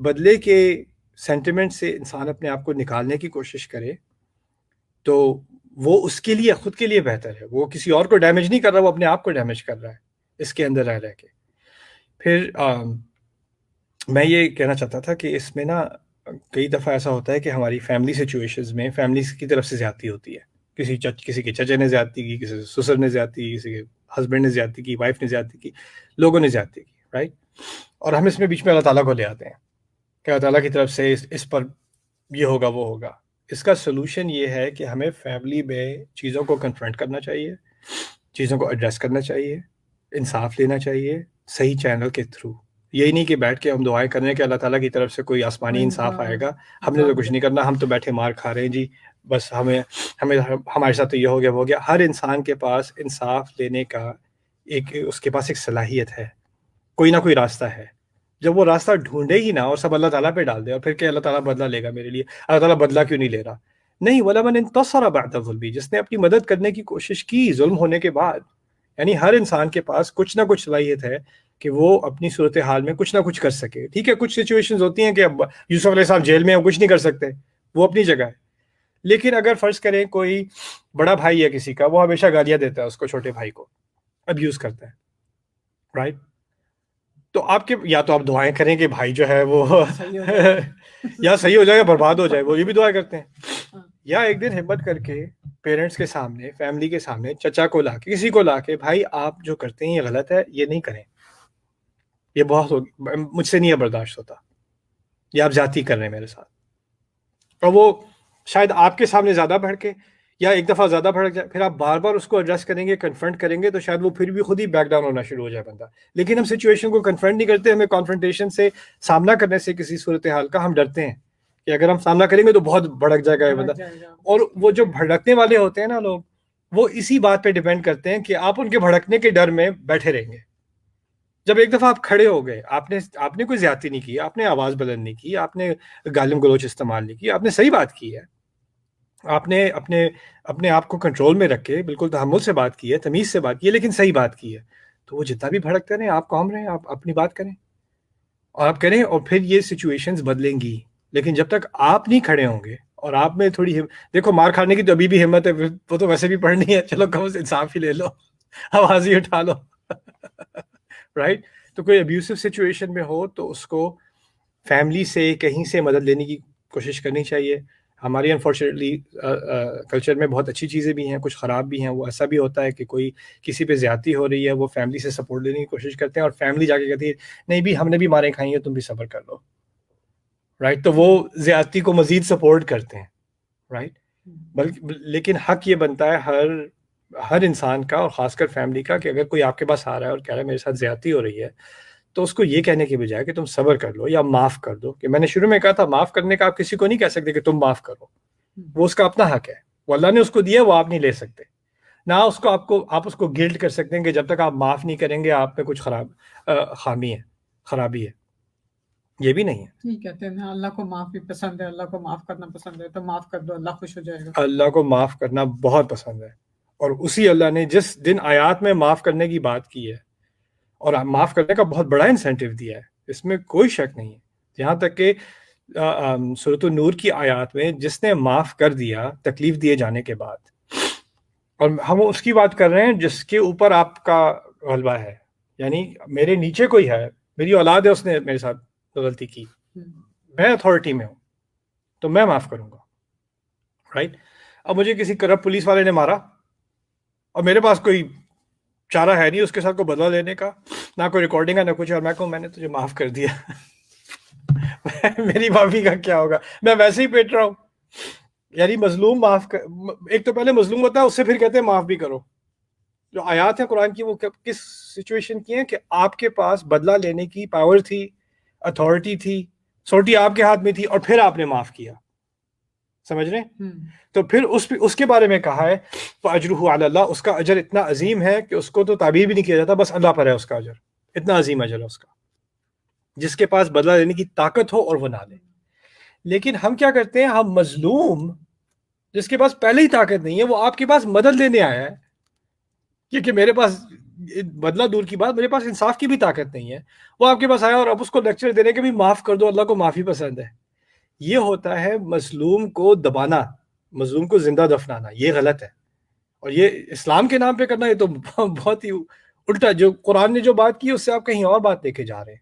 بدلے کے سینٹیمنٹ سے انسان اپنے آپ کو نکالنے کی کوشش کرے تو وہ اس کے لیے، خود کے لیے بہتر ہے۔ وہ کسی اور کو ڈیمیج نہیں کر رہا، وہ اپنے آپ کو ڈیمیج کر رہا ہے اس کے اندر رہ کے۔ پھر میں یہ کہنا چاہتا تھا کہ اس میں نا کئی دفعہ ایسا ہوتا ہے کہ ہماری فیملی سچویشنز میں فیملیز کی طرف سے زیادتی ہوتی ہے، کسی کے چچے نے زیادتی کی، کسی سسر نے زیادتی کی، کسی کے ہسبینڈ نے زیادتی کی، وائف نے زیادتی کی، لوگوں نے زیادتی کی، رائٹ؟ اور ہم اس میں بیچ میں اللہ تعالیٰ کو لے آتے ہیں کہ اللہ تعالیٰ کی طرف سے اس پر یہ ہوگا وہ ہوگا. اس کا سلوشن یہ ہے کہ ہمیں فیملی میں چیزوں کو کنفرنٹ کرنا چاہیے, چیزوں کو ایڈریس کرنا چاہیے, انصاف لینا چاہیے صحیح چینل کے تھرو. یہی نہیں کہ بیٹھ کے ہم دعائیں کرنے کہ اللہ تعالیٰ کی طرف سے کوئی آسمانی انصاف آئے گا, ہم نے تو کچھ نہیں کرنا, ہم تو بیٹھے مار کھا رہے ہیں جی, بس ہمارے ساتھ تو یہ ہو گیا وہ ہو گیا. ہر انسان کے پاس انصاف لینے کا اس کے پاس ایک صلاحیت ہے, کوئی نہ کوئی راستہ ہے. جب وہ راستہ ڈھونڈے ہی نہ اور سب اللہ تعالیٰ پہ ڈال دے اور پھر کہ اللہ تعالیٰ بدلہ لے گا میرے لیے, اللہ تعالیٰ بدلہ کیوں نہیں لے رہا؟ نہیں, وَلَمَنِ انتَصَرَ بَعْدَ ظُلْمِهِ, جس نے اپنی مدد کرنے کی کوشش کی ظلم ہونے کے بعد. یعنی ہر انسان کے پاس کچھ نہ کچھ صلاحیت ہے کہ وہ اپنی صورتحال میں کچھ نہ کچھ کر سکے. ٹھیک ہے, کچھ سچویشنز ہوتی ہیں کہ اب یوسف علیہ السلام جیل میں ہیں, کچھ نہیں کر سکتے, وہ اپنی جگہ ہے. لیکن اگر فرض کریں کوئی بڑا بھائی ہے کسی کا, وہ ہمیشہ گالیاں دیتا ہے اس کو, چھوٹے بھائی کو ابیوز کرتا ہے, رائٹ؟ تو آپ کے یا تو آپ دعائیں کریں کہ بھائی جو ہے وہ یا صحیح ہو جائے یا برباد ہو جائے, وہ یہ بھی دعائیں کرتے ہیں. یا ایک دن ہمت کر کے پیرنٹس کے سامنے, فیملی کے سامنے, چچا کو لا کے, کسی کو لا کے, بھائی آپ جو کرتے ہیں یہ غلط ہے, یہ نہیں کریں, یہ بہت مجھ سے نہیں برداشت ہوتا, یہ آپ زیادتی کر رہے ہیں میرے ساتھ. اور وہ شاید آپ کے سامنے زیادہ بڑھ کے یا ایک دفعہ زیادہ بھڑک جائے, پھر آپ بار بار اس کو ایڈریس کریں گے, کنفرنٹ کریں گے, تو شاید وہ پھر بھی خود ہی بیک ڈاؤن ہونا شروع ہو جائے بندہ. لیکن ہم سچویشن کو کنفرنٹ نہیں کرتے, ہمیں کانفرنٹیشن سے سامنا کرنے سے کسی صورتحال کا ہم ڈرتے ہیں کہ اگر ہم سامنا کریں گے تو بہت بھڑک جائے گا یہ بندہ. اور وہ جو بھڑکنے والے ہوتے ہیں نا لوگ, وہ اسی بات پہ ڈیپینڈ کرتے ہیں کہ آپ ان کے بھڑکنے کے ڈر میں بیٹھے رہیں گے. جب ایک دفعہ آپ کھڑے ہو گئے, آپ نے کوئی زیادتی نہیں کی, آپ نے آواز بلند نہیں کی, آپ نے گالم گلوچ استعمال نہیں کی, آپ نے صحیح بات کی ہے, آپ نے اپنے آپ کو کنٹرول میں رکھ کے بالکل تحمل سے بات کی ہے, تمیز سے بات کی ہے, لیکن صحیح بات کی ہے, تو وہ جتنا بھی بھڑکتے رہیں, آپ کام رہیں, آپ اپنی بات کریں اور آپ کریں, اور پھر یہ سچویشنز بدلیں گی. لیکن جب تک آپ نہیں کھڑے ہوں گے اور آپ میں تھوڑی دیکھو, مار کھانے کی تو ابھی بھی ہمت ہے, وہ تو ویسے بھی پڑھنی ہے, چلو کم سے انصاف ہی لے لو, آواز ہی اٹھا لو, رائٹ؟ تو کوئی ابیوسو سچویشن میں ہو تو اس کو فیملی سے کہیں سے مدد لینے کی کوشش کرنی چاہیے. ہماری انفارچونیٹلی کلچر میں بہت اچھی چیزیں بھی ہیں, کچھ خراب بھی ہیں. وہ ایسا بھی ہوتا ہے کہ کوئی کسی پہ زیادتی ہو رہی ہے, وہ فیملی سے سپورٹ لینے کی کوشش کرتے ہیں, اور فیملی جا کے کہتی ہے نہیں بھی ہم نے بھی ماریں کھائی ہیں, تم بھی صبر کر لو, رائٹ؟ تو وہ زیادتی کو مزید سپورٹ کرتے ہیں, رائٹ؟ بلکہ لیکن حق یہ بنتا ہے ہر انسان کا, اور خاص کر فیملی کا, کہ اگر کوئی آپ کے پاس آ رہا ہے اور کہہ رہا ہے میرے ساتھ زیادتی ہو رہی ہے, تو اس کو یہ کہنے کے بجائے کہ تم صبر کر لو یا معاف کر دو. کہ میں نے شروع میں کہا تھا, معاف کرنے کا آپ کسی کو نہیں کہہ سکتے کہ تم معاف کرو, وہ اس کا اپنا حق ہے, وہ اللہ نے اس کو دیا, وہ آپ نہیں لے سکتے. نہ اس کو آپ اس کو گلٹ کر سکتے ہیں کہ جب تک آپ معاف نہیں کریں گے آپ میں کچھ خامی ہے, خرابی ہے, یہ بھی نہیں ہے. ٹھیک کہتے ہیں اللہ کو معافی پسند ہے, اللہ کو معاف کرنا پسند ہے, تو معاف کر دو, اللہ خوش ہو جائے گا. اللہ کو معاف کرنا بہت پسند ہے, اور اسی اللہ نے جس دن آیات میں معاف کرنے کی بات کی ہے, اور معاف کرنے کا بہت بڑا انسینٹیو دیا ہے, اس میں کوئی شک نہیں ہے. یہاں تک کہ سورۃ النور کی آیات میں جس نے معاف کر دیا تکلیف دیے جانے کے بعد, اور ہم اس کی بات کر رہے ہیں جس کے اوپر آپ کا غلبہ ہے, یعنی میرے نیچے کوئی ہے, میری اولاد ہے, اس نے میرے ساتھ غلطی کی, میں اتھارٹی میں ہوں, تو میں معاف کروں گا, رائٹ؟ اب مجھے کسی کرپٹ پولیس والے نے مارا اور میرے پاس کوئی چارہ ہے نہیں اس کے ساتھ کو بدلہ لینے کا, نہ کوئی ریکارڈنگ ہے نہ کچھ, اور میں کہوں میں نے تجھے معاف کر دیا, میری معافی کا کیا ہوگا, میں ویسے ہی پیٹ رہا ہوں. یعنی مظلوم ایک تو پہلے مظلوم ہوتا ہے, اس سے پھر کہتے ہیں معاف بھی کرو. جو آیات ہیں قرآن کی وہ کس سچویشن کی ہیں کہ آپ کے پاس بدلہ لینے کی پاور تھی, اتھارٹی تھی, سوٹی آپ کے ہاتھ میں تھی, اور پھر آپ نے معاف کیا. سمجھ رہے ہیں؟ تو پھر اس کے بارے میں کہا ہے فَأَجْرُهُ عَلَى اللَّهِ, اس کا اجر اتنا عظیم ہے کہ اس کو تو تعبیر بھی نہیں کیا جاتا, بس اللہ پر ہے اس کا اجر, اتنا عظیم اجر ہے اس کا, جس کے پاس بدلہ لینے کی طاقت ہو اور وہ نہ لے. لیکن ہم کیا کرتے ہیں, ہم مظلوم جس کے پاس پہلے ہی طاقت نہیں ہے, وہ آپ کے پاس مدد لینے آیا ہے, کیونکہ میرے پاس بدلہ دور کی بات, میرے پاس انصاف کی بھی طاقت نہیں ہے, وہ آپ کے پاس آیا اور اب اس کو لیکچر دینے کے بھی معاف کر دو, اللہ کو معافی پسند ہے. یہ ہوتا ہے مظلوم کو دبانا, مظلوم کو زندہ دفنانا, یہ غلط ہے. اور یہ اسلام کے نام پہ کرنا, یہ تو بہت ہی الٹا, جو قرآن نے جو بات کی اس سے آپ کہیں اور بات لے کے جا رہے ہیں.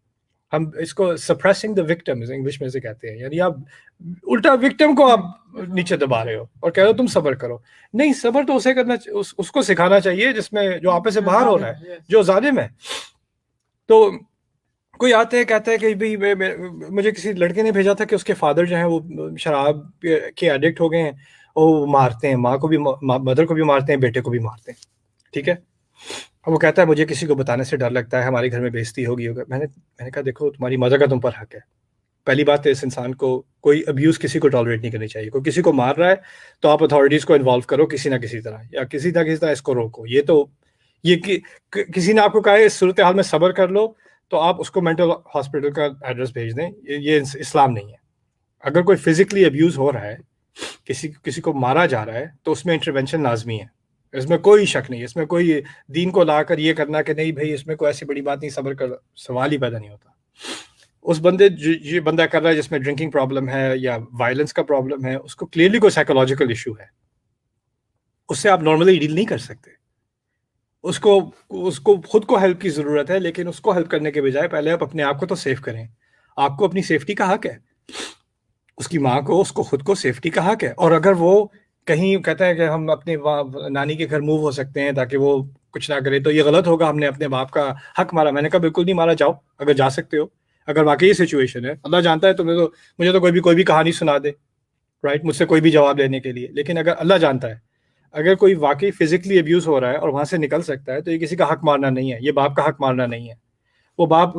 ہم اس کو سپریسنگ دا وکٹم انگلش میں سے کہتے ہیں, یعنی آپ الٹا وکٹم کو آپ نیچے دبا رہے ہو اور کہہ رہے ہو تم صبر کرو. نہیں, صبر تو اسے کرنا, اس کو سکھانا چاہیے جس میں جو آپ سے باہر ہو رہا ہے, جو ظالم ہے. تو کوئی آتا ہے کہتا ہے کہ بھائی مجھے کسی لڑکے نے بھیجا تھا کہ اس کے فادر جو ہیں وہ شراب کے ایڈکٹ ہو گئے ہیں، وہ مارتے ہیں، ماں کو بھی، مدر کو بھی مارتے ہیں، بیٹے کو بھی مارتے ہیں، ٹھیک ہے. وہ کہتا ہے مجھے کسی کو بتانے سے ڈر لگتا ہے، ہمارے گھر میں بےزتی ہوگا. میں نے کہا دیکھو تمہاری مدر کا تم پر حق ہے. پہلی بات تو اس انسان کو کوئی ابیوز کسی کو ٹالریٹ نہیں کرنی چاہیے. کوئی کسی کو مار رہا ہے تو آپ اتھارٹیز کو انوالو کرو کسی نہ کسی طرح، یا کسی نہ کسی طرح اس کو روکو. یہ کسی نے آپ کو کہا ہے اس صورتحال میں صبر کر لو تو آپ اس کو مینٹل ہاسپٹل کا ایڈریس بھیج دیں. یہ اسلام نہیں ہے. اگر کوئی فزیکلی ابیوز ہو رہا ہے، کسی کو مارا جا رہا ہے، تو اس میں انٹرونشن لازمی ہے. اس میں کوئی شک نہیں، اس میں کوئی دین کو لا کر یہ کرنا کہ نہیں بھائی اس میں کوئی ایسی بڑی بات نہیں، صبر کر، سوال ہی پیدا نہیں ہوتا. اس بندے یہ بندہ کر رہا ہے جس میں ڈرنکنگ پرابلم ہے یا وائلنس کا پرابلم ہے، اس کو کلیئرلی کوئی سائیکولوجیکل ایشو ہے. اس سے آپ نارملی ڈیل نہیں کر سکتے. اس کو خود کو ہیلپ کی ضرورت ہے، لیکن اس کو ہیلپ کرنے کے بجائے پہلے آپ اپنے آپ کو تو سیف کریں. آپ کو اپنی سیفٹی کا حق ہے، اس کی ماں کو، اس کو خود کو سیفٹی کا حق ہے. اور اگر وہ کہیں کہتا ہے کہ ہم اپنے نانی کے گھر موو ہو سکتے ہیں تاکہ وہ کچھ نہ کرے، تو یہ غلط ہوگا. ہم نے اپنے باپ کا حق مارا. میں نے کہا بالکل نہیں مارا، جاؤ اگر جا سکتے ہو. اگر واقعی یہ سچویشن ہے، اللہ جانتا ہے تمہیں، تو مجھے تو کوئی بھی کہانی سنا دے، رائٹ، مجھ سے کوئی بھی جواب لینے کے لیے. لیکن اگر اللہ جانتا ہے اگر کوئی واقعی فزیکلی ابیوز ہو رہا ہے اور وہاں سے نکل سکتا ہے، تو یہ کسی کا حق مارنا نہیں ہے، یہ باپ کا حق مارنا نہیں ہے. وہ باپ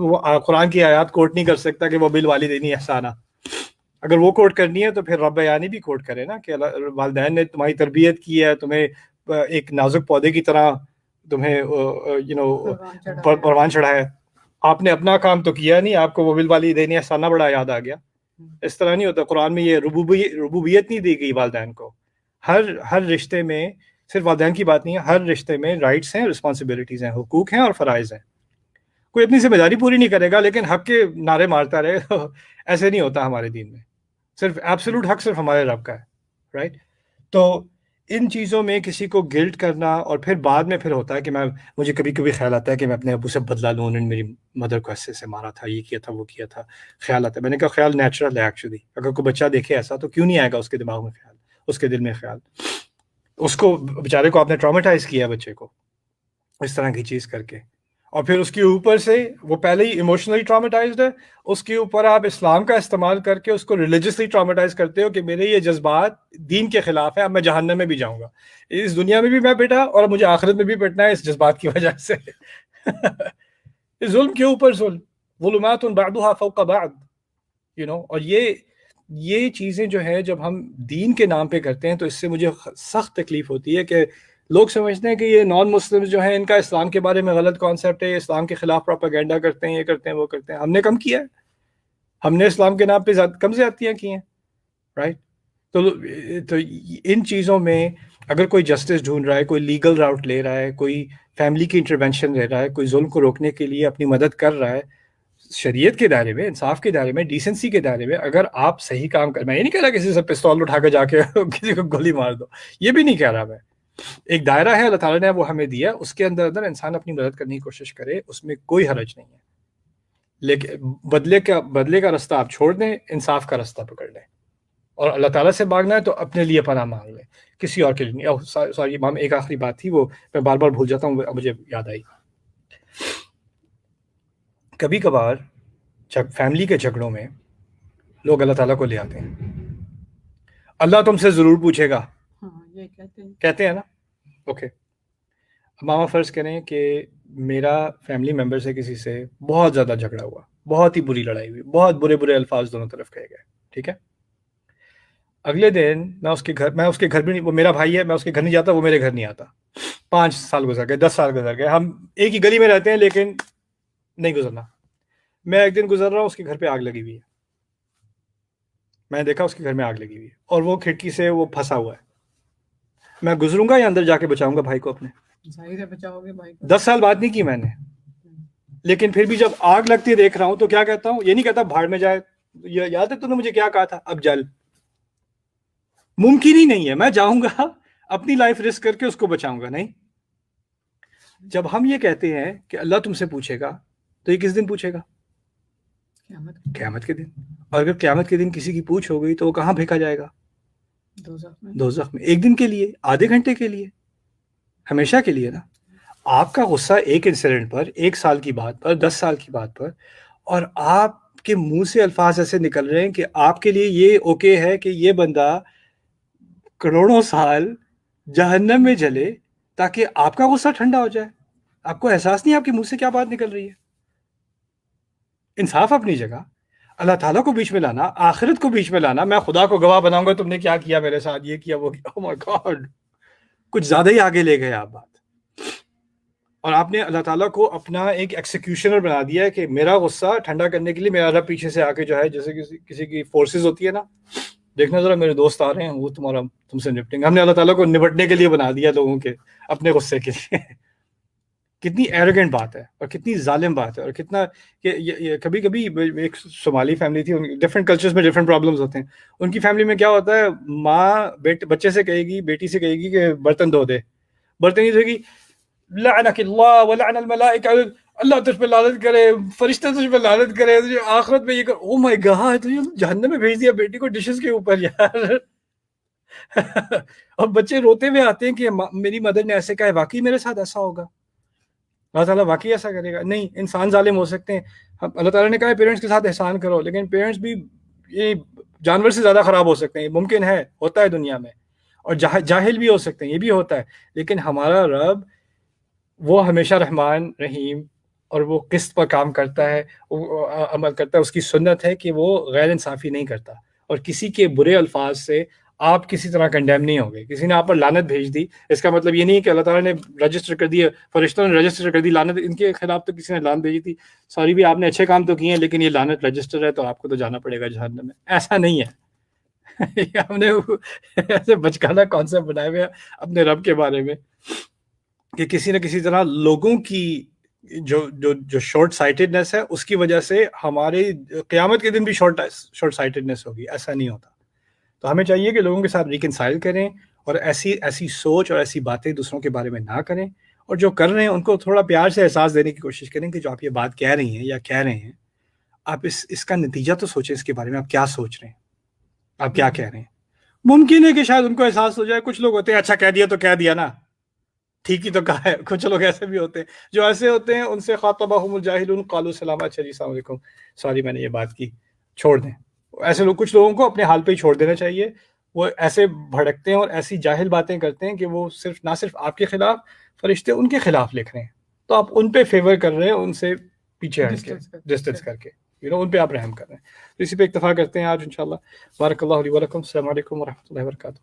قرآن کی آیات کوٹ نہیں کر سکتا کہ وہ بالوالدین احسانہ. اگر وہ کوٹ کرنی ہے تو پھر رب یعنی بھی کوٹ کرے نا کہ والدین نے تمہاری تربیت کی ہے، تمہیں ایک نازک پودے کی طرح تمہیں پروان چڑھایا ہے. آپ نے اپنا کام تو کیا نہیں، آپ کو وہ بالوالدین احسانہ بڑا یاد آ گیا. اس طرح نہیں ہوتا. قرآن میں یہ ربوبیت نہیں دی گئی والدین کو. ہر رشتے میں، صرف والدین کی بات نہیں ہے، ہر رشتے میں رائٹس ہیں، رسپانسبلٹیز ہیں، حقوق ہیں اور فرائض ہیں. کوئی اپنی ذمہ داری پوری نہیں کرے گا لیکن حق کے نعرے مارتا رہے. ایسے نہیں ہوتا ہمارے دین میں. صرف ایبسولوٹ حق صرف ہمارے رب کا ہے، رائٹ. تو ان چیزوں میں کسی کو گلٹ کرنا، اور پھر بعد میں پھر ہوتا ہے کہ مجھے کبھی کبھی خیال آتا ہے کہ میں اپنے ابو سے بدلا لوں، انہوں نے میری مدر کو ایسے سے مارا تھا، یہ کیا تھا، وہ کیا تھا. خیال آتا ہے. میں نے کہا خیال نیچرل ہے ایکچولی. اگر کوئی بچہ دیکھے ایسا تو کیوں نہیں آئے گا اس کے دماغ میں خیال، اس کے دل میں خیال. اس کو بیچارے کو آپ نے ٹرامیٹائز کیا ہے بچے کو اس طرح کی چیز کر کے، اور پھر اس کے اوپر سے وہ پہلے ہی ایموشنلی ٹرامیٹائزڈ ہے، اس کے اوپر آپ اسلام کا استعمال کر کے اس کو ریلیجسلی ٹرامیٹائز کرتے ہو کہ میرے یہ جذبات دین کے خلاف ہیں، اب میں جہنم میں بھی جاؤں گا. اس دنیا میں بھی میں پٹا اور مجھے آخرت میں بھی پٹنا ہے اس جذبات کی وجہ سے. ظلم کے اوپر ظلم، ظلمات بعضها فوق بعض، اور یہ چیزیں جو ہے جب ہم دین کے نام پہ کرتے ہیں تو اس سے مجھے سخت تکلیف ہوتی ہے کہ لوگ سمجھتے ہیں کہ یہ نان مسلم جو ہیں ان کا اسلام کے بارے میں غلط کانسیپٹ ہے، اسلام کے خلاف پروپیگنڈا کرتے ہیں، یہ کرتے ہیں وہ کرتے ہیں. ہم نے کم کیا ہے؟ ہم نے اسلام کے نام پہ کم زیادتیاں کی ہیں، رائٹ. تو ان چیزوں میں اگر کوئی جسٹس ڈھونڈ رہا ہے، کوئی لیگل راؤٹ لے رہا ہے، کوئی فیملی کی انٹرونشن لے رہا ہے، کوئی ظلم کو روکنے کے لیے اپنی مدد کر رہا ہے، شریعت کے دائرے میں، انصاف کے دائرے میں، ڈیسنسی کے دائرے میں، اگر آپ صحیح کام کر، میں یہ نہیں کہہ رہا کسی سے پستول اٹھا کے جا کے کسی کو گولی مار دو، یہ بھی نہیں کہہ رہا میں. ایک دائرہ ہے اللہ تعالیٰ نے وہ ہمیں دیا، اس کے اندر انسان اپنی مدد کرنے کی کوشش کرے، اس میں کوئی حرج نہیں ہے. لیکن بدلے کا رستہ آپ چھوڑ دیں، انصاف کا رستہ پکڑ لیں. اور اللہ تعالیٰ سے مانگنا ہے تو اپنے لیے پناہ مانگ لیں، کسی اور کے لیے نہیں. سوری امام، ایک آخری بات تھی، وہ میں بار بار بھول جاتا ہوں، مجھے یاد آئی. کبھی کبھار فیملی کے جھگڑوں میں لوگ اللہ تعالیٰ کو لے آتے ہیں. اللہ تم سے ضرور پوچھے گا، یہ کہتے ہیں نا. اوکے، ماما فرض کریں کہ میرا فیملی ممبر سے کسی سے بہت زیادہ جھگڑا ہوا، بہت ہی بری لڑائی ہوئی، بہت برے الفاظ دونوں طرف کہے گئے، ٹھیک ہے. اگلے دن میں اس کے گھر بھی نہیں، وہ میرا بھائی ہے، میں اس کے گھر نہیں جاتا، وہ میرے گھر نہیں آتا. 5 سال گزر گئے، 10 سال گزر گئے، ہم ایک ہی گلی میں رہتے ہیں لیکن نہیں گزرنا. میں ایک دن گزر رہا ہوں، اس کے گھر پہ آگ لگی ہوئی ہے. میں نے دیکھا اس کے گھر میں آگ لگی ہوئی ہے اور وہ کھڑکی سے وہ پھنسا ہوا ہے. میں گزروں گا یا اندر جا کے بچاؤں گا بھائی کو اپنے؟ ظاہر ہے بچاؤ گے بھائی کو. 10 سال بات نہیں کی میں نے، لیکن پھر بھی جب آگ لگتی دیکھ رہا ہوں تو کیا کہتا ہوں؟ یہ نہیں کہتا بھاڑ میں جائے، یاد ہے تو نے مجھے کیا کہا تھا، اب جل. ممکن ہی نہیں ہے میں جاؤں گا اپنی لائف رسک کر کے اس کو بچاؤں گا، نہیں. جب ہم یہ کہتے ہیں کہ اللہ تم سے پوچھے گا، تو یہ کس دن پوچھے گا؟ قیامت کے دن. اور اگر قیامت کے دن کسی کی پوچھ ہو گئی تو وہ کہاں پھینکا جائے گا؟ دوزخ میں. ایک دن کے لیے، آدھے گھنٹے کے لیے، ہمیشہ کے لیے نا. آپ کا غصہ ایک انسیڈنٹ پر، 1 سال کی بات پر، 10 سال کی بات پر، اور آپ کے منہ سے الفاظ ایسے نکل رہے ہیں کہ آپ کے لیے یہ اوکے ہے کہ یہ بندہ کروڑوں سال جہنم میں جلے تاکہ آپ کا غصہ ٹھنڈا ہو جائے. آپ کو احساس نہیں آپ کے منہ سے کیا بات نکل رہی ہے. انصاف اپنی جگہ، اللہ تعالیٰ کو بیچ میں لانا، آخرت کو بیچ میں لانا، میں خدا کو گواہ بناؤں گا تم نے کیا کیا میرے ساتھ، یہ کیا وہ کیا. oh my God، کچھ زیادہ ہی آگے لے گئے آپ بات. اور آپ نے اللہ تعالیٰ کو اپنا ایک ایکسیکیوشنر بنا دیا ہے کہ میرا غصہ ٹھنڈا کرنے کے لیے میرا رب پیچھے سے آ کے جو ہے جیسے کسی کی فورسز ہوتی ہے نا، دیکھنا ذرا میرے دوست آ رہے ہیں وہ تم سے نپٹیں گے. ہم نے اللہ تعالیٰ کو نپٹنے کے لیے بنا دیا لوگوں کے اپنے غصے کے لیے. کتنی ایروگنٹ بات ہے اور کتنی ظالم بات ہے. اور کتنا کہ کبھی کبھی ایک صومالی فیملی تھی، ڈفرینٹ کلچرز میں ڈفرینٹ پرابلمز ہوتے ہیں. ان کی فیملی میں کیا ہوتا ہے، ماں بچے سے کہے گی، بیٹی سے کہے گی کہ برتن دھو دے، برتن نہیں دھوے گی، لعنک اللہ ولعن الملائکہ، اللہ تجھ پہ لعنت کرے، فرشتہ تجھ پہ لعنت کرے، تجھے آخرت میں یہ کر. او مائی گاڈ، تجھے جہنم میں بھیج دیا بیٹی کو ڈشز کے اوپر یار. اور بچے روتے ہوئے آتے ہیں کہ میری مدر نے ایسے کہا ہے، واقعی میرے ساتھ ایسا ہوگا، اللہ تعالیٰ واقعی ایسا کرے گا؟ نہیں، انسان ظالم ہو سکتے ہیں. اللہ تعالیٰ نے کہا ہے پیرنٹس کے ساتھ احسان کرو، لیکن پیرنٹس بھی یہ جانور سے زیادہ خراب ہو سکتے ہیں. ممکن ہے، ہوتا ہے دنیا میں، اور جاہل بھی ہو سکتے ہیں، یہ بھی ہوتا ہے. لیکن ہمارا رب وہ ہمیشہ رحمان رحیم، اور وہ قسط پر کام کرتا ہے، وہ عمل کرتا ہے. اس کی سنت ہے کہ وہ غیر انصافی نہیں کرتا. اور کسی کے برے الفاظ سے آپ کسی طرح کنڈیم نہیں ہوگے. کسی نے آپ پر لعنت بھیج دی، اس کا مطلب یہ نہیں کہ اللہ تعالیٰ نے رجسٹر کر دی، فرشتوں نے رجسٹر کر دی لعنت ان کے خلاف، تو کسی نے لعنت بھیجی تھی، سوری بھی آپ نے اچھے کام تو کیے ہیں لیکن یہ لعنت رجسٹر ہے تو آپ کو تو جانا پڑے گا جہنم میں. ایسا نہیں ہے. ہم نے ایسے بچکانہ کانسیپٹ بنائے ہوئے ہیں اپنے رب کے بارے میں کہ کسی نہ کسی طرح لوگوں کی جو شارٹ سائٹڈنس ہے اس کی وجہ سے ہمارے قیامت کے دن بھی شارٹ سائٹڈنس ہوگی. ایسا نہیں ہوتا. تو ہمیں چاہیے کہ لوگوں کے ساتھ ریکنسائل کریں اور ایسی سوچ اور ایسی باتیں دوسروں کے بارے میں نہ کریں. اور جو کر رہے ہیں ان کو تھوڑا پیار سے احساس دینے کی کوشش کریں کہ جو آپ یہ بات کہہ رہی ہیں یا کہہ رہے ہیں، آپ اس کا نتیجہ تو سوچیں، اس کے بارے میں آپ کیا سوچ رہے ہیں، آپ کیا کہہ رہے ہیں. ممکن ہے کہ شاید ان کو احساس ہو جائے. کچھ لوگ ہوتے ہیں اچھا کہہ دیا تو کہہ دیا نا، ٹھیک ہی تو کہا ہے. کچھ لوگ ایسے بھی ہوتے ہیں جو ایسے ہوتے ہیں، ان سے خاطبہم الجاہلون قالوا سلاما، اچھا جی السلام علیکم، سوری میں نے یہ بات کی، چھوڑ دیں. ایسے لوگ، کچھ لوگوں کو اپنے حال پہ ہی چھوڑ دینا چاہیے. وہ ایسے بھڑکتے ہیں اور ایسی جاہل باتیں کرتے ہیں کہ وہ نہ صرف آپ کے خلاف، فرشتے ان کے خلاف لکھ رہے ہیں. تو آپ ان پہ فیور کر رہے ہیں، ان سے پیچھے ہٹ کے ڈسٹنس کر کے ان پہ آپ رحم کر رہے ہیں. تو اسی پہ اکتفا کرتے ہیں آج انشاءاللہ. بارک اللہ علی ولکم. السلام علیکم ورحمۃ اللہ وبرکاتہ.